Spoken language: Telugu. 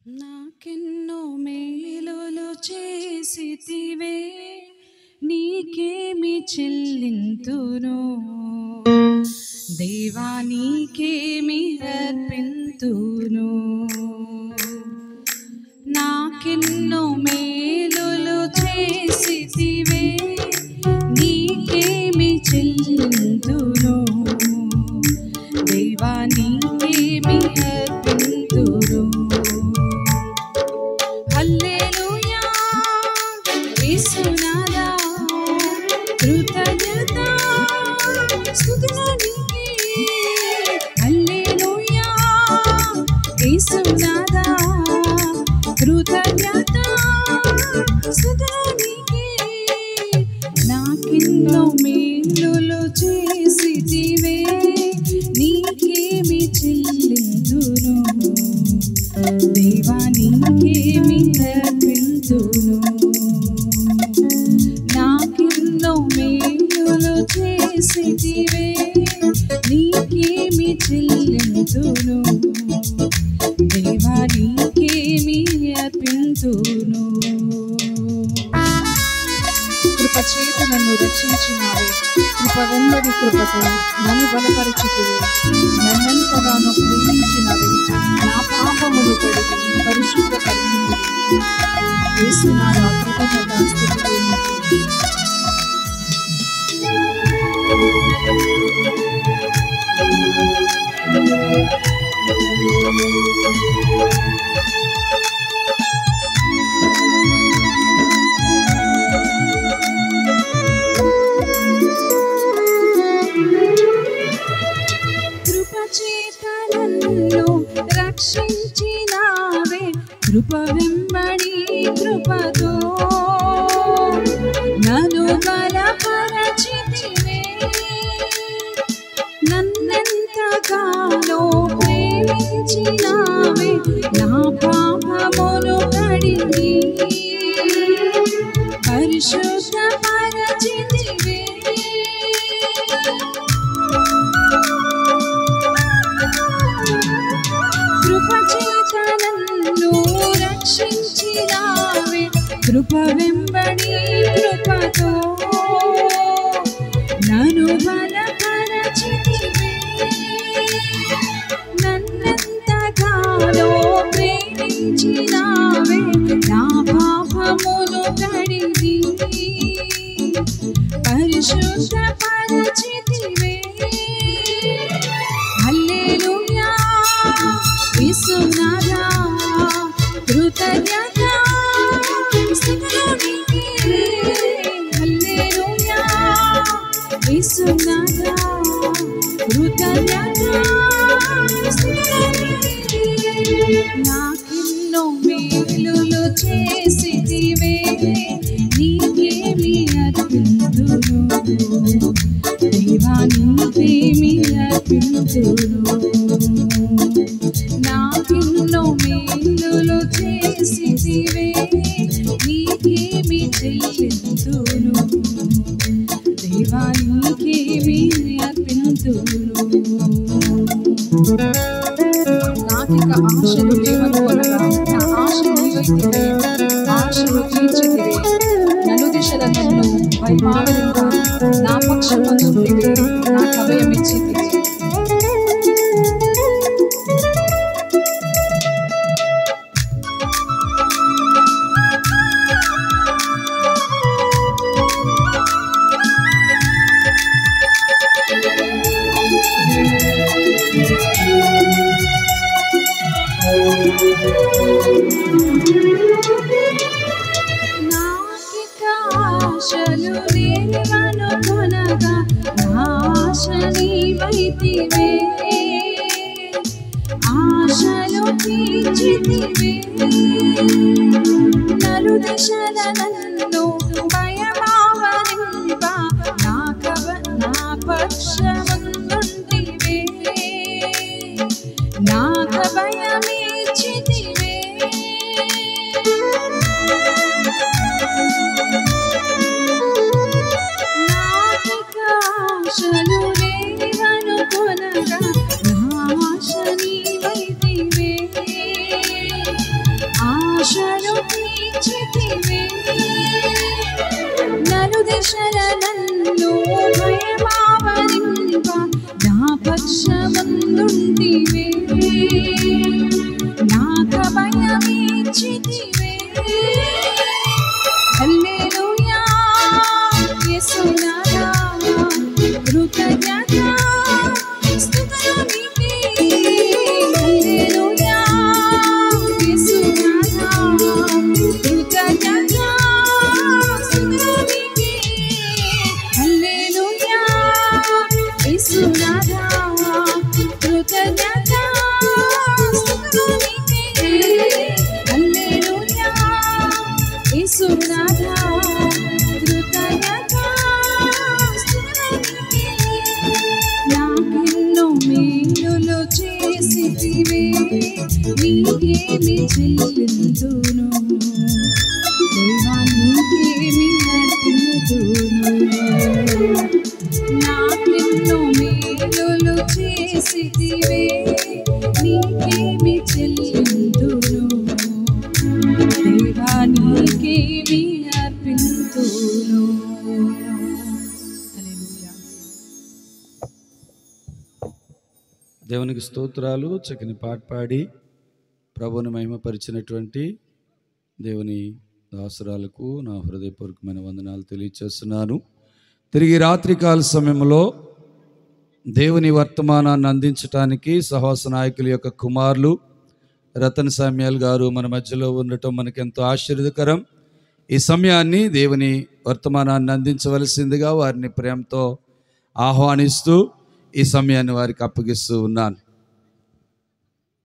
నాకెన్నో మేలులు చేసితివే, నీకేమి చెల్లింతును దేవా, నీకేమి అర్పింతును. నాకెన్నో మేలులు చేసితివే, నీకేమి చెల్లింతును దేవా, నీకేమి అర్పింతును. హల్లెలూయా యేసునాథా, కృతజ్ఞత స్తుతులు నీకే. హల్లెలూయా యేసునాథా, కృతజ్ఞత స్తుతులు నీకే. నాకెన్నో మేలులు చేసితివే, నీకేమి చెల్లింతును దేవా, నీకేమి అర్పింతును. నాకెన్నో మేలులు చేసితివే, నీకేమి చెల్లింతును దేవా, నీకేమి అర్పింతును. కృప చేత నన్ను రక్షించినావే, కృప వెంబడి కృపతో నన్ను బలపరచుతివే. నన్నంతగానో ప్రేమించినవే, నా పాపములు కడిగి పరిశుద్ధపరిచితివే. యేసునాథా, కృతజ్ఞతాస్తుతులు నీకే. నన్ను రక్షించినావే, కృప వెంబడి కృపతో నన్ను బలపరచితివే. నన్నెంతగానో ప్రేమించినావే, నా పాపమును కడిగి పరిశుద్ధపరచితివే. నన్ను రక్షించినావే, కృప వెంబడి కృపతో నన్ను బలపరచితివే. నన్నెంతగానో ప్రేమించినావే, నా పాపమును కడిగి పరిశుద్ధపరచితివే. హల్లెలూయా యేసునాథా, కృతజ్ఞత స్తుతులు నీకే. హల్లెలూయా యేసునాథా, కృతజ్ఞత స్తుతులు నీకే. నాకెన్నో మేలులు చేసితివే, నీకేమి అర్పింతును దేవా, నీకేమి అర్పింతును. నాకెన్నో మేలులు చేసితివే, నీకేమి చెల్లింతును దేవా, నీకేమి అర్పింతును. నాకిక ఆశలు లేవనుకొనగా, నా ఆశ నీవైతివే, ఆశలు తీర్చితివే. నలు దిశల నన్ను వైమావలిగా నా పక్షమందుంటివే, నాకు అభయమిచ్చితివే. నాకిక ఆశలు లేవనుకొనగా, నా ఆశ నీవైతివే, ఆశలు తీర్చితివే. నలు దిశల నన్ను భయమావరింప, నా పక్షమందుంటివే, నాకు భయమిచ్చితివే. నాకిక ఆశలు లేవనుకొనగా, నా ఆశ నీవైతివే, ఆశలు తీర్చితివే నలుదిశల నన్ను భయమావరింప నా పక్షమందుంటివే నాకు భయమిచ్చితివే హల్లెలూయా యేసునాథా కృతజ్ఞత స్తుతులు నీకే హల్లెలూయా యేసునాథా కృతజ్ఞత స్తుతులు నీకే హల్లెలూయా యేసునాథా కృతజ్ఞత స్తుతులు నీకే హల్లెలూయా యేసునాథా కృతజ్ఞత స్తుతులు నీకే నాకెన్నో మేలులు చేసితివే నీకేమి చెల్లింతును దేవా నీకేమి అర్పింతును నాకెన్నో మేలులు చేసితివే నీకేమి చెల్లింతును దేవా నీకేమి అర్పింతును హల్లెలూయా. దేవునికి స్తోత్రాలు. చక్కని పాట పాడి ప్రభువుని మహిమపరిచినటువంటి దేవుని దాసురాలకు నా హృదయపూర్వకమైన వందనాలు తెలియచేస్తున్నాను. తిరిగి రాత్రికాల సమయంలో దేవుని వర్తమానాన్ని అందించడానికి సహవాస నాయకుల యొక్క కుమారులు రతన్ సామ్యాల్ గారు మన మధ్యలో ఉండటం మనకెంతో ఆశ్చర్యకరం. ఈ సమయాన్ని దేవుని వర్తమానాన్ని అందించవలసిందిగా వారిని ప్రేమతో ఆహ్వానిస్తూ ఈ సమయాన్ని వారికి అప్పగిస్తూ ఉన్నాను.